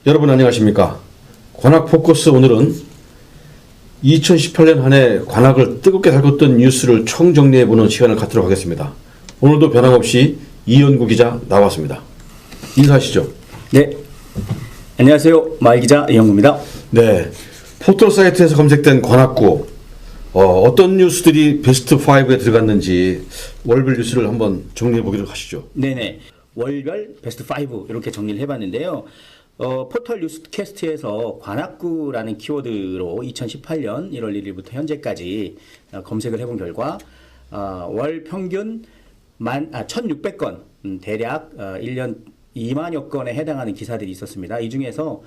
여러분 안녕하십니까? 관악 포커스 오늘은 2018년 한 해 관악을 뜨겁게 달궜던 뉴스를 총정리해보는 시간을 갖도록 하겠습니다. 오늘도 변함없이 이현구 기자 나왔습니다. 인사하시죠. 네, 안녕하세요. 마이 기자 이현구입니다. 네, 포털 사이트에서 검색된 관악구 어떤 뉴스들이 베스트 5에 들어갔는지 월별 뉴스를 한번 정리해보기로 하시죠. 네네, 월별 베스트 5 이렇게 정리를 해봤는데요. 포털 뉴스캐스트에서 관악구라는 키워드로 2018년 1월 1일부터 현재까지 검색을 해본 결과 월 평균 1,600건, 대략 1년 2만여 건에 해당하는 기사들이 있었습니다. 이 중에서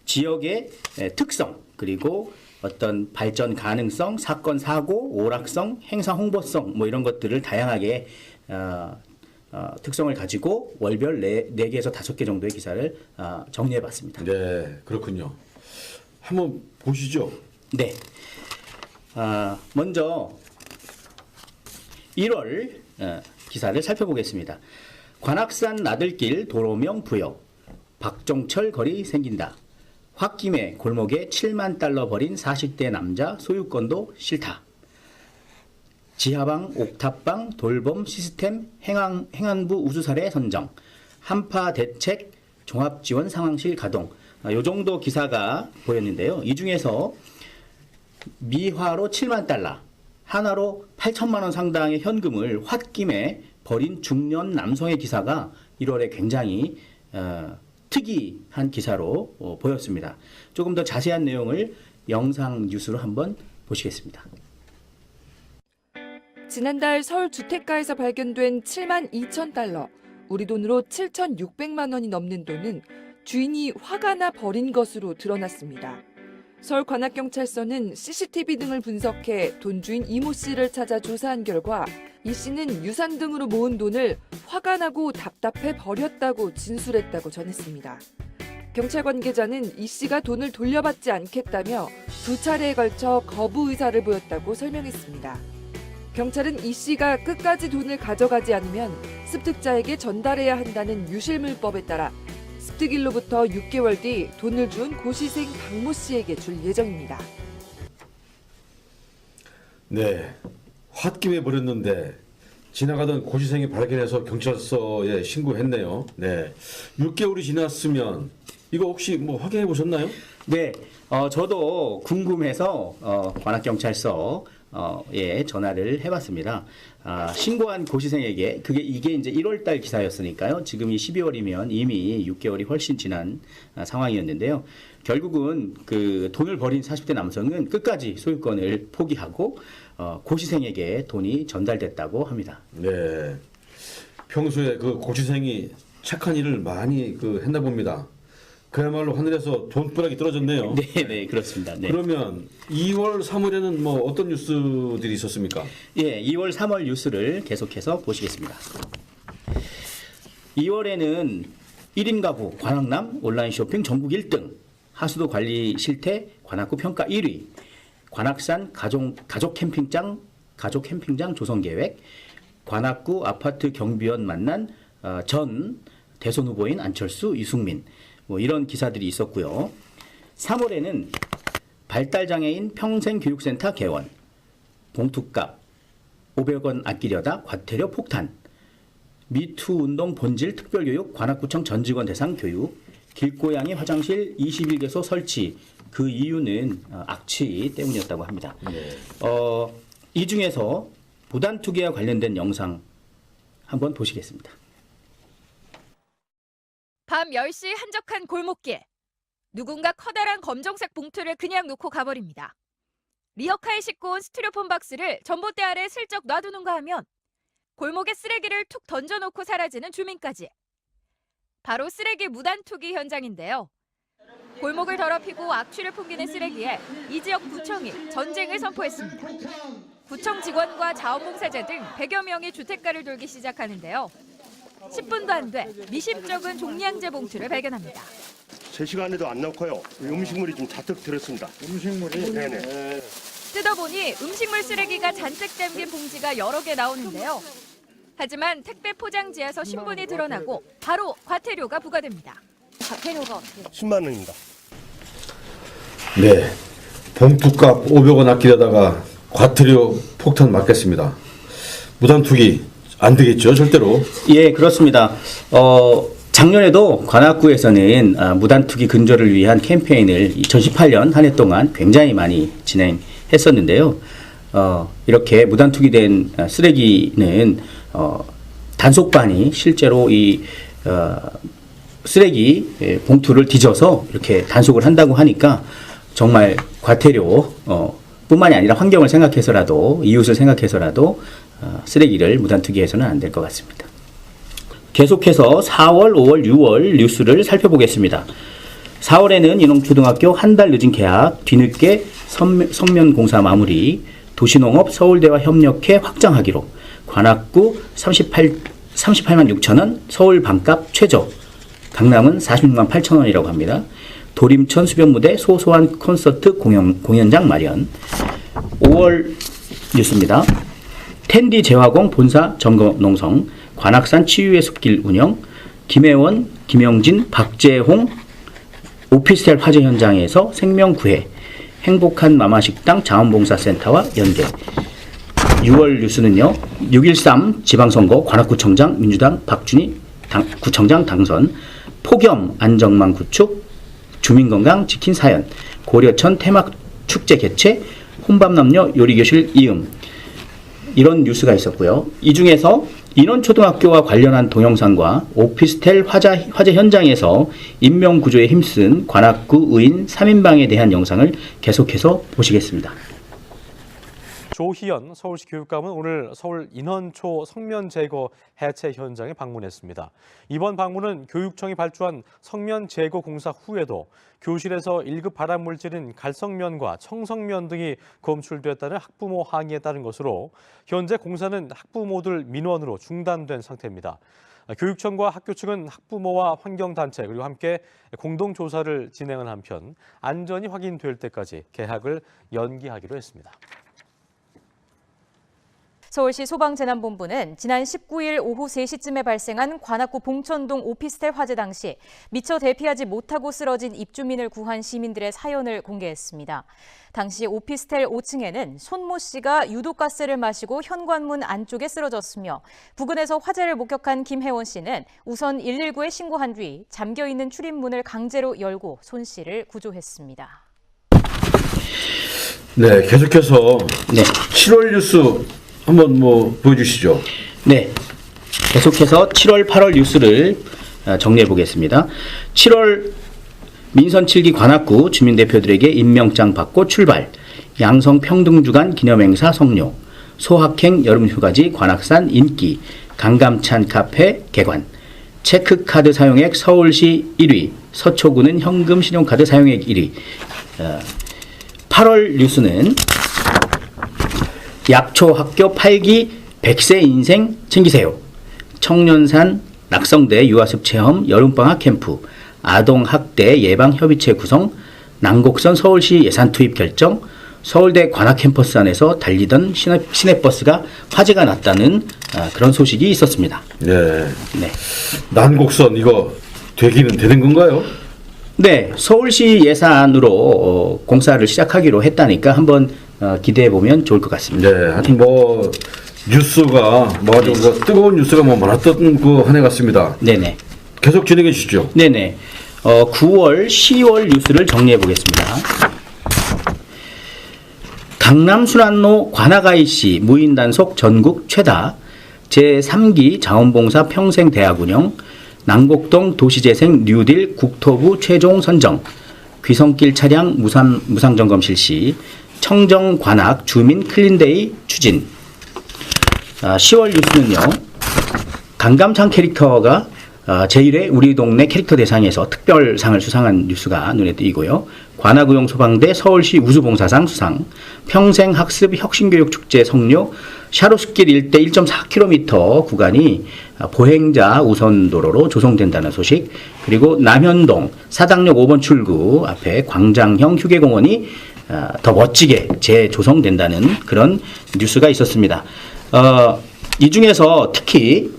지역의 특성, 그리고 어떤 발전 가능성, 사건 사고, 오락성, 행사 홍보성 뭐 이런 것들을 다양하게 특성을 가지고 월별 4개에서 5개 정도의 기사를 정리해봤습니다. 네, 그렇군요. 한번 보시죠. 네. 먼저 1월 기사를 살펴보겠습니다. 관악산 나들길 도로명 부여, 박정철 거리 생긴다. 홧김에 골목에 7만 달러 버린 40대 남자 소유권도 싫다. 지하방, 옥탑방, 돌봄 시스템 행안부 우수사례 선정, 한파 대책 종합지원 상황실 가동. 이 정도 기사가 보였는데요. 이 중에서 미화로 7만 달러, 하나로 8천만 원 상당의 현금을 홧김에 버린 중년 남성의 기사가 1월에 굉장히 특이한 기사로 보였습니다. 조금 더 자세한 내용을 영상 뉴스로 한번 보시겠습니다. 지난달 서울 주택가에서 발견된 7만 2천 달러, 우리 돈으로 7,600만 원이 넘는 돈은 주인이 화가 나 버린 것으로 드러났습니다. 서울관악경찰서는 CCTV 등을 분석해 돈 주인 이모 씨를 찾아 조사한 결과 이 씨는 유산 등으로 모은 돈을 화가 나고 답답해 버렸다고 진술했다고 전했습니다. 경찰 관계자는 이 씨가 돈을 돌려받지 않겠다며 2차례에 걸쳐 거부 의사를 보였다고 설명했습니다. 경찰은 이 씨가 끝까지 돈을 가져가지 않으면 습득자에게 전달해야 한다는 유실물법에 따라 습득일로부터 6개월 뒤 돈을 준 고시생 박모 씨에게 줄 예정입니다. 네, 홧김에 버렸는데 지나가던 고시생이 발견해서 경찰서에 신고했네요. 네, 6개월이 지났으면 이거 혹시 뭐 확인해 보셨나요? 네, 저도 궁금해서 관악경찰서에 전화를 해봤습니다. 신고한 고시생에게 이게 이제 1월달 기사였으니까요. 지금이 12월이면 이미 6개월이 훨씬 지난 상황이었는데요. 결국은 그 돈을 버린 40대 남성은 끝까지 소유권을 포기하고 고시생에게 돈이 전달됐다고 합니다. 네, 평소에 그 고시생이 착한 일을 많이 했나 봅니다. 그야말로 하늘에서 돈벼락이 떨어졌네요. 네, 그렇습니다. 네. 그러면 2월, 3월에는 뭐 어떤 뉴스들이 있었습니까? 예, 2월, 3월 뉴스를 계속해서 보시겠습니다. 2월에는 1인 가구 관악남 온라인 쇼핑 전국 1등, 하수도 관리 실태 관악구 평가 1위, 관악산 가족 캠핑장 조성 계획, 관악구 아파트 경비원 만난 전 대선 후보인 안철수, 이승민, 뭐 이런 기사들이 있었고요. 3월에는 발달장애인 평생교육센터 개원, 봉투값 500원 아끼려다 과태료 폭탄, 미투 운동 본질 특별교육 관악구청 전 직원 대상 교육, 길고양이 화장실 21개소 설치. 그 이유는 악취 때문이었다고 합니다. 네. 이 중에서 부단투기와 관련된 영상 한번 보시겠습니다. 밤 10시 한적한 골목길. 누군가 커다란 검정색 봉투를 그냥 놓고 가버립니다. 리어카에 싣고 온 스티로폼 박스를 전봇대 아래 슬쩍 놔두는가 하면 골목에 쓰레기를 툭 던져놓고 사라지는 주민까지. 바로 쓰레기 무단 투기 현장인데요. 골목을 더럽히고 악취를 풍기는 쓰레기에 이 지역 구청이 전쟁을 선포했습니다. 구청 직원과 자원봉사자 등 100여 명이 주택가를 돌기 시작하는데요. 10분도 안 돼 미심쩍은 종량제 봉투를 발견합니다. 3시간에도 안 넣고요. 음식물이 좀 잔뜩 들었습니다. 음식물이? 네네. 뜯어보니 음식물 쓰레기가 잔뜩 담긴 봉지가 여러 개 나오는데요. 하지만 택배 포장지에서 신분이 드러나고 바로 과태료가 부과됩니다. 과태료가 어떻게 돼요? 10만 원입니다. 네. 봉투값 500원 아끼려다가 과태료 폭탄 맞겠습니다. 무단투기 안 되겠죠, 절대로. 예, 그렇습니다. 작년에도 관악구에서는 무단투기 근절을 위한 캠페인을 2018년 한 해 동안 굉장히 많이 진행했었는데요. 이렇게 무단투기된 쓰레기는 단속반이 실제로 이 쓰레기 봉투를 뒤져서 이렇게 단속을 한다고 하니까 정말 과태료 뿐만이 아니라 환경을 생각해서라도, 이웃을 생각해서라도 쓰레기를 무단투기해서는 안 될 것 같습니다. 계속해서 4월, 5월, 6월 뉴스를 살펴보겠습니다. 4월에는 인홍초등학교 한 달 늦은 계약, 뒤늦게 성면 공사 마무리, 도시농업 서울대와 협력해 확장하기로, 관악구 38만 6천 원, 서울 반값 최저, 강남은 46만 8천 원이라고 합니다. 도림천 수변무대 소소한 콘서트 공연장 마련. 5월 뉴스입니다. 텐디 재화공 본사 점거 농성, 관악산 치유의 숲길 운영, 김혜원, 김영진, 박재홍 오피스텔 화재 현장에서 생명 구해, 행복한 마마식당 자원봉사센터와 연계. 6월 뉴스는요. 6.13 지방선거 관악구청장 민주당 박준희 구청장 당선, 폭염 안정망 구축, 주민건강 지킨 사연, 고려천 테마 축제 개최, 혼밥남녀 요리교실 이음, 이런 뉴스가 있었고요. 이 중에서 인원초등학교와 관련한 동영상과 오피스텔 화재 현장에서 인명구조에 힘쓴 관악구 의인 3인방에 대한 영상을 계속해서 보시겠습니다. 조희연 서울시 교육감은 오늘 서울 인원초 성면 제거 해체 현장에 방문했습니다. 이번 방문은 교육청이 발주한 성면 제거 공사 후에도 교실에서 1급 발암물질인 갈성면과 청성면 등이 검출됐다는 학부모 항의에 따른 것으로 현재 공사는 학부모들 민원으로 중단된 상태입니다. 교육청과 학교 측은 학부모와 환경단체 그리고 함께 공동조사를 진행한 한편 안전이 확인될 때까지 개학을 연기하기로 했습니다. 서울시 소방재난본부는 지난 19일 오후 3시쯤에 발생한 관악구 봉천동 오피스텔 화재 당시 미처 대피하지 못하고 쓰러진 입주민을 구한 시민들의 사연을 공개했습니다. 당시 오피스텔 5층에는 손모 씨가 유독가스를 마시고 현관문 안쪽에 쓰러졌으며 부근에서 화재를 목격한 김혜원 씨는 우선 119에 신고한 뒤 잠겨있는 출입문을 강제로 열고 손 씨를 구조했습니다. 네, 계속해서 네. 7월 뉴스 한번 보여주시죠. 네, 계속해서 7월, 8월 뉴스를 정리해 보겠습니다. 7월 민선 7기 관악구 주민대표들에게 임명장 받고 출발, 양성평등주간 기념행사 성료, 소확행 여름휴가지 관악산 인기, 강감찬 카페 개관, 체크카드 사용액 서울시 1위, 서초구는 현금 신용카드 사용액 1위. 8월 뉴스는 약초 학교 8기 100세 인생 챙기세요. 청년산 낙성대 유아습 체험 여름방학 캠프, 아동학대 예방협의체 구성, 난곡선 서울시 예산 투입 결정, 서울대 관악캠퍼스 안에서 달리던 시내버스가 화재가 났다는 그런 소식이 있었습니다. 네. 네. 난곡선 이거 되기는 되는 건가요? 네, 서울시 예산으로 공사를 시작하기로 했다니까 한번 기대해 보면 좋을 것 같습니다. 네, 하여튼 뉴스가 아주 뜨거운 뉴스가 많았던 그 한 해 같습니다. 네네. 계속 진행해 주시죠. 네네. 9월, 10월 뉴스를 정리해 보겠습니다. 강남 순환로 관악IC 무인 단속 전국 최다, 제3기 자원봉사 평생대학 운영, 난곡동 도시재생 뉴딜 국토부 최종 선정, 귀성길 차량 무상점검 실시, 청정 관악 주민 클린데이 추진. 10월 뉴스는요. 강감찬 캐릭터가 제1회 우리 동네 캐릭터 대상에서 특별상을 수상한 뉴스가 눈에 띄고요. 관악구용 소방대 서울시 우수봉사상 수상, 평생학습 혁신교육축제 성료, 샤롯길 일대 1.4km 구간이 보행자 우선도로로 조성된다는 소식, 그리고 남현동 사당역 5번 출구 앞에 광장형 휴게공원이 더 멋지게 재조성된다는 그런 뉴스가 있었습니다. 이 중에서 특히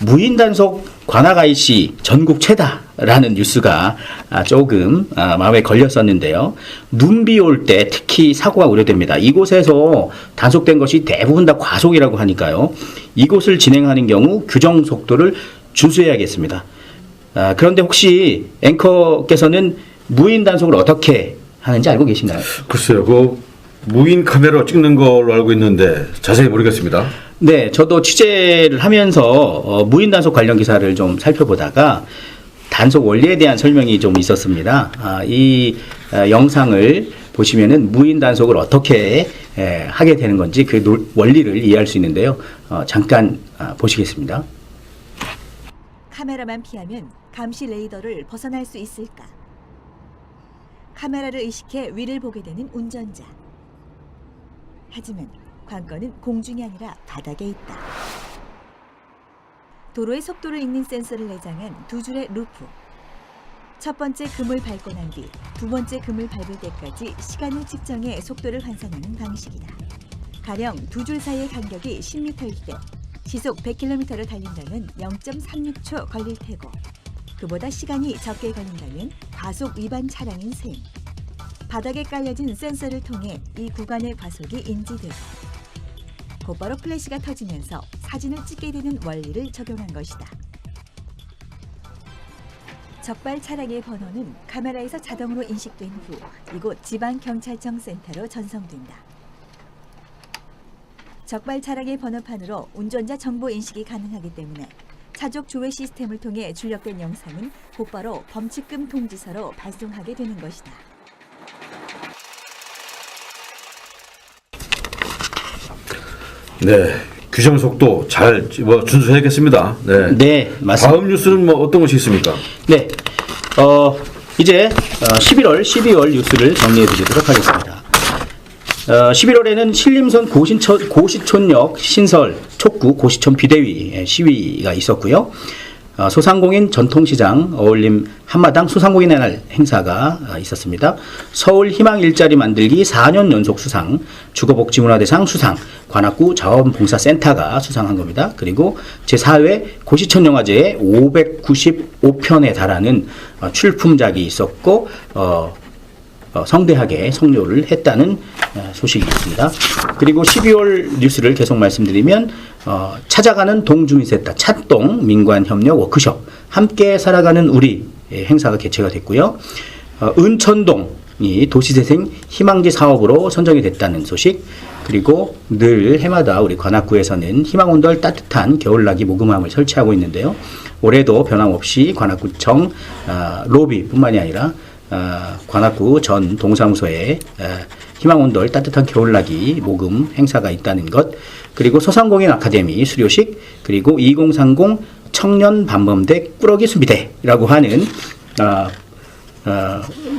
무인 단속 관악 IC 전국 최다라는 뉴스가 조금 마음에 걸렸었는데요. 눈비 올 때 특히 사고가 우려됩니다. 이곳에서 단속된 것이 대부분 다 과속이라고 하니까요. 이곳을 진행하는 경우 규정 속도를 준수해야겠습니다. 그런데 혹시 앵커께서는 무인 단속을 어떻게 하는지 알고 계시나요? 글쎄요, 그 무인 카메라 찍는 걸로 알고 있는데 자세히 모르겠습니다. 네, 저도 취재를 하면서 무인 단속 관련 기사를 좀 살펴보다가 단속 원리에 대한 설명이 좀 있었습니다. 이 영상을 보시면은 무인 단속을 어떻게 하게 되는 건지 그 원리를 이해할 수 있는데요. 잠깐 보시겠습니다. 카메라만 피하면 감시 레이더를 벗어날 수 있을까? 카메라를 의식해 위를 보게 되는 운전자. 하지만 관건은 공중이 아니라 바닥에 있다. 도로의 속도를 읽는 센서를 내장한 두 줄의 루프. 첫 번째 금을 밟고 난 뒤 두 번째 금을 밟을 때까지 시간을 측정해 속도를 환산하는 방식이다. 가령 두 줄 사이의 간격이 10m일 때 시속 100km를 달린다면 0.36초 걸릴 테고, 그보다 시간이 적게 걸린다면 과속 위반 차량인 셈. 바닥에 깔려진 센서를 통해 이 구간의 과속이 인지되고 곧바로 플래시가 터지면서 사진을 찍게 되는 원리를 적용한 것이다. 적발 차량의 번호는 카메라에서 자동으로 인식된 후 이곳 지방경찰청 센터로 전송된다. 적발 차량의 번호판으로 운전자 정보 인식이 가능하기 때문에 차족 조회 시스템을 통해 출력된 영상은 곧바로 범칙금 통지서로 발송하게 되는 것이다. 네, 규정 속도 잘 준수해야겠습니다. 네. 네, 맞습니다. 다음 뉴스는 뭐 어떤 것이 있습니까? 네, 이제 11월, 12월 뉴스를 정리해 드리도록 하겠습니다. 11월에는 신림선 고시촌역 신설 촉구 고시촌 비대위 시위가 있었고요. 소상공인 전통시장 어울림 한마당 소상공인의 날 행사가 있었습니다. 서울 희망 일자리 만들기 4년 연속 수상, 주거복지문화대상 수상, 관악구 자원봉사센터가 수상한 겁니다. 그리고 제4회 고시촌영화제에 595편에 달하는 출품작이 있었고 성대하게 성료를 했다는 소식이 있습니다. 그리고 12월 뉴스를 계속 말씀드리면 찾아가는 동주민센터 찻동 민관협력 워크숍 함께 살아가는 우리 행사가 개최가 됐고요. 은천동이 도시재생 희망지 사업으로 선정이 됐다는 소식, 그리고 늘 해마다 우리 관악구에서는 희망온돌 따뜻한 겨울나기 모금함을 설치하고 있는데요. 올해도 변함없이 관악구청 로비뿐만이 아니라 관악구 전 동사무소에 희망온돌 따뜻한 겨울나기 모금 행사가 있다는 것, 그리고 소상공인 아카데미 수료식, 그리고 2030 청년 반범대 꾸러기 수비대라고 하는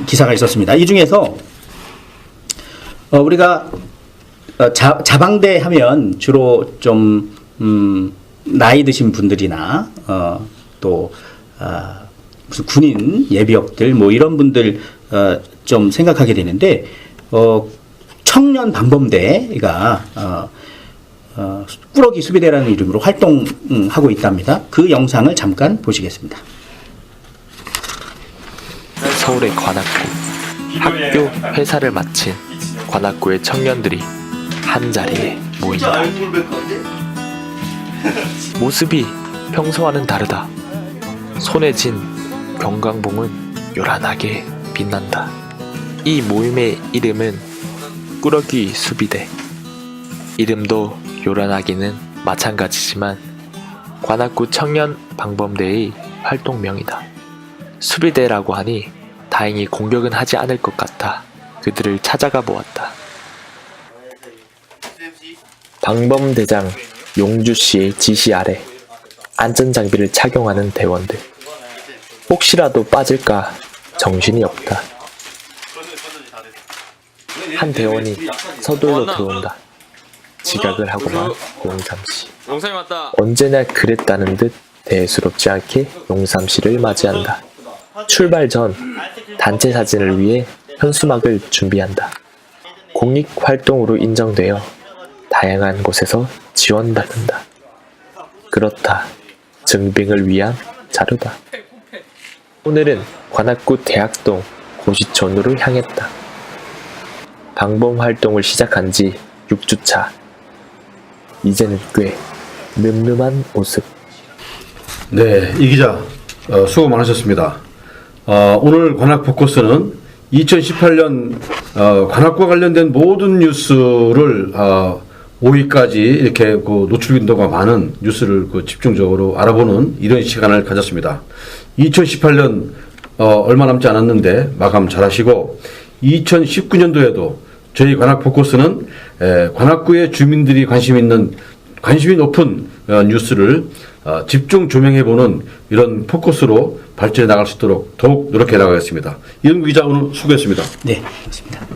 기사가 있었습니다. 이 중에서 우리가 자방대 하면 주로 좀 나이 드신 분들이나 또 무슨 군인 예비역들 뭐 이런 분들 좀 생각하게 되는데 청년 반범대가 꾸러기 수비대라는 이름으로 활동하고 있답니다. 그 영상을 잠깐 보시겠습니다. 서울의 관악구, 학교, 회사를 마친 관악구의 청년들이 한자리에 모인다. 모습이 평소와는 다르다. 손에 쥔 경광봉은 요란하게 빛난다. 이 모임의 이름은 꾸러기 수비대. 이름도 요란하기는 마찬가지지만 관악구 청년 방범대의 활동명이다. 수비대라고 하니 다행히 공격은 하지 않을 것 같아 그들을 찾아가 보았다. 방범대장 용주씨의 지시 아래 안전장비를 착용하는 대원들. 혹시라도 빠질까 정신이 없다. 한 대원이 서둘러 들어온다. 지각을 하고만 용삼씨. 언제나 그랬다는 듯 대수롭지 않게 용삼씨를 맞이한다. 출발 전 단체 사진을 위해 현수막을 준비한다. 공익활동으로 인정되어 다양한 곳에서 지원받는다. 그렇다. 증빙을 위한 자료다. 오늘은 관악구 대학동 고시촌으로 향했다. 방범 활동을 시작한 지 6주차. 이제는 꽤 늠름한 모습. 네, 이 기자 수고 많으셨습니다. 오늘 관악 포커스는 2018년 관악과 관련된 모든 뉴스를 5위까지 이렇게 노출 빈도가 많은 뉴스를 집중적으로 알아보는 이런 시간을 가졌습니다. 2018년 얼마 남지 않았는데 마감 잘하시고 2019년도에도 저희 관악 포커스는 관악구의 주민들이 관심이 높은 뉴스를 집중 조명해보는 이런 포커스로 발전해 나갈 수 있도록 더욱 노력해 나가겠습니다. 이은구 기자 오늘 수고했습니다. 네, 그렇습니다.